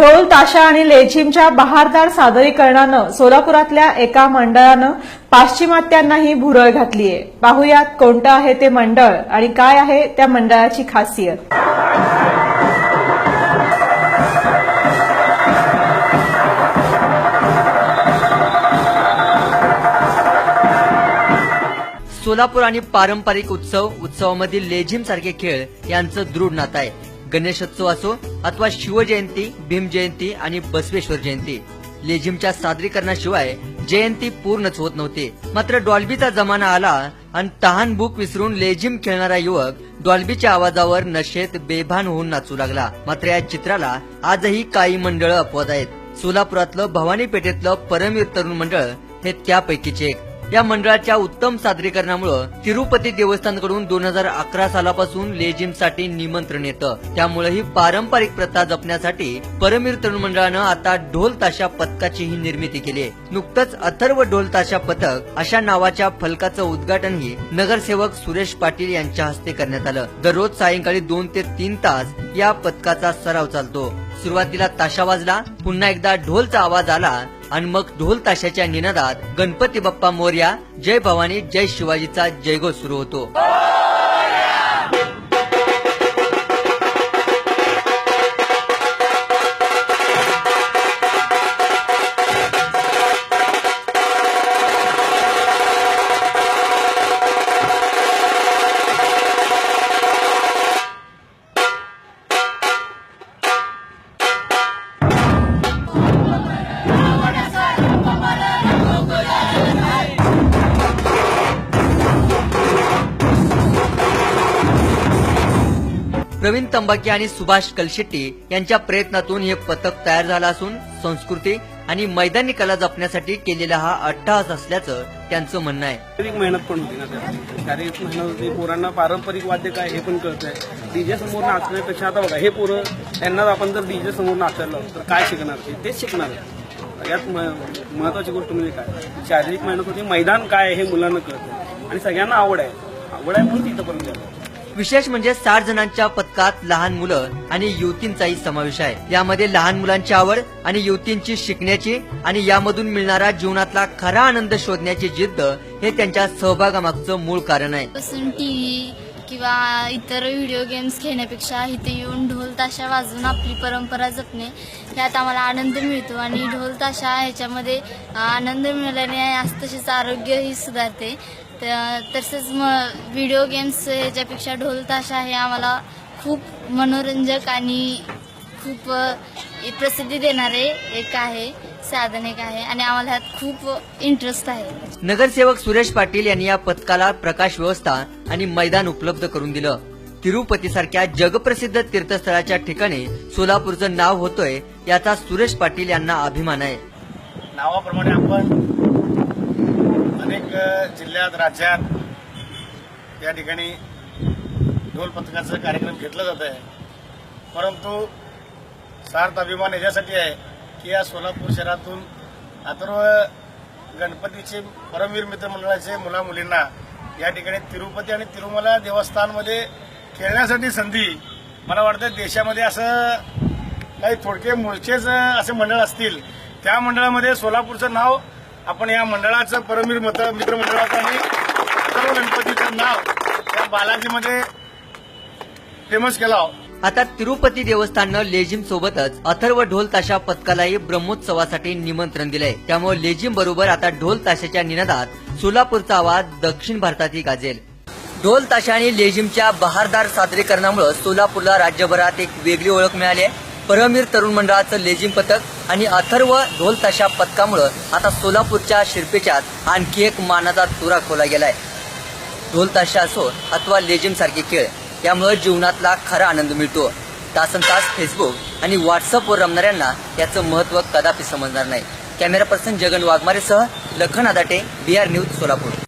ढोल ताशा आणि लेझिमच्या बहारदार सादरीकरणानं सोलापुरातल्या एका मंडळानं पाश्चिमात्यांनाही भुरळ घातलीये। पाहुयात कोणतं आहे ते मंडळ आणि काय आहे त्या मंडळाची खासियत। सोलापूर आणि पारंपरिक उत्सवामधील लेझिम सारखे खेळ यांचं दृढ नातं आहे। गणेशोत्सव असो अथवा शिवजयंती, भीमजयंती आणि बसवेश्वर जयंती, लेझिमच्या सादरीकरणाशिवाय जयंती पूर्णच होत नव्हती। मात्र डॉल्बीचा जमाना आला आणि तहान भूक विसरून लेझिम खेळणारा युवक डॉल्बीच्या आवाजावर नशेत बेभान होऊन नाचू लागला। मात्र या चित्राला आजही काही मंडळ अपवाद आहेत। सोलापुरातलं भवानी पेठेतलं परमवीर तरुण मंडळ हे त्यापैकीचे एक। या मंडळाच्या उत्तम सादरीकरणामुळे तिरुपती देवस्थानकडून 2011 सालापासून लेझिमसाठी निमंत्रण येतं। त्यामुळे ही पारंपरिक प्रथा जपण्यासाठी परमवीर तरुण मंडळानं आता ढोल ताशा पथकाचीही निर्मिती केली आहे। नुकतंच अथर्व ढोल ताशा पथक अशा नावाच्या फलकाचं उद्घाटनही नगरसेवक सुरेश पाटील यांच्या हस्ते करण्यात आलं। दररोज सायंकाळी 2 ते 3 तास या पथकाचा सराव चालतो। सुरुवातीला ताशा वाजला, पुन्हा एकदा ढोलचा आवाज आला आणि मग ढोल ताशाच्या निनादात गणपती बाप्पा मोरया, जय भवानी, जय शिवाजीचा जयघोष सुरू होतो। प्रवीण तंबाके आणि सुभाष कलशेट्टी यांच्या प्रयत्नातून हे पथक तयार झालं असून संस्कृती आणि मैदानी कला जपण्यासाठी केलेला हा अट्टहास असल्याचं त्यांचं म्हणणं आहे। शारीरिक मेहनत पण होती ना, त्यात शारीरिक मेहनत होती। पोरांना पारंपरिक वाद्य काय हे पण कळतंय। डीजे समोर नाचण्यापेक्षा आता बघा, हे पोरं त्यांना आपण जर डीजे समोर नाचायला तर काय शिकणार, तेच शिकणार आहे। सगळ्यात महत्वाची गोष्ट म्हणजे काय, शारीरिक मेहनत होती, मैदान काय हे मुलांना कळतंय आणि सगळ्यांना आवड आहे म्हणून तिथं पण गेलं। विशेष म्हणजे 60 जणांच्या पथकात लहान मुलं आणि युवतींचाही समावेश आहे। यामध्ये लहान मुलांची आवड आणि युवतींची शिकण्याची आणि यामधून मिळणारा जीवनातला खरा आनंद शोधण्याची जिद्द हे त्यांच्या सहभागामागचं मूळ कारण आहे। टीव्ही किंवा इतर व्हिडिओ गेम्स खेळण्यापेक्षा इथे येऊन ढोल ताशा वाजवून आपली परंपरा जपणे यात आम्हाला आनंद मिळतो आणि ढोल ताशा ह्याच्यामध्ये आनंद मिळाल्याने तसेच आरोग्यही सुधारते। तसेच व्हिडिओ गेम्स ह्याच्यापेक्षा ढोल ताशा हे आम्हाला खूप मनोरंजक आणि खूप प्रसिद्धी देणारे एक आहे, साधन एक आहे आणि आम्हाला ह्यात खूप इंटरेस्ट आहे। नगरसेवक सुरेश पाटील यांनी या पथकाला प्रकाश व्यवस्था आणि मैदान उपलब्ध करून दिलं। तिरुपती सारख्या जगप्रसिद्ध तीर्थस्थळाच्या ठिकाणी सोलापूरचं नाव होतोय याचा सुरेश पाटील यांना अभिमान आहे। नावाप्रमाणे आपण अनेक जिल्ह्यात, राज्यात या ठिकाणी ढोल पथकाचा कार्यक्रम घेतला जात आहे, परंतु सार्थ अभिमान याच्यासाठी आहे की या सोलापूर शहरातून अथर्व गणपतीचे परमवीर मित्र मंडळाचे मुला मुलींना या ठिकाणी तिरुपती आणि तिरुमला देवस्थानमध्ये खेळण्यासाठी संधी, मला वाटतं देशामध्ये असं काही थोडके मूळचेच असे मंडळ असतील, त्या मंडळामध्ये सोलापूरचं नाव आपण या मंडळाचं परमवीर मित्र मंडळाचं आणि अथर्व गणपतीचं नाव या बालाजीमध्ये फेमस केलं। आता तिरुपती देवस्थाननं लेझिम सोबतच अथर्व ढोल ताशा पथकालाही ब्रह्मोत्सवासाठी निमंत्रण दिलंय। त्यामुळे लेझिम बरोबर आता ढोल ताशाच्या निनादात सोलापूरचा आवाज दक्षिण भारतातही गाजेल। ढोल ताशा आणि लेझिमच्या बहारदार सादरीकरणामुळे सोलापूरला राज्यभरात एक वेगळी ओळख मिळाली आहे। परमवीर तरुण मंडळाचं लेझिम पथक आणि अथर्व ढोल ताशा पथकामुळे आता सोलापूरच्या शिरपेच्यात आणखी एक मानाचा तुरा खोला गेलाय। ढोल ताशा असो अथवा लेझिम सारखे खेळ यामुळे जीवनातला खरा आनंद मिळतो। तासनतास फेसबुक आणि व्हॉट्सअपवर रमणाऱ्यांना याचं महत्व कदापि समजणार नाही। कॅमेरा पर्सन जगन वाघमारेसह लखन आदाटे, BR न्यूज, सोलापूर।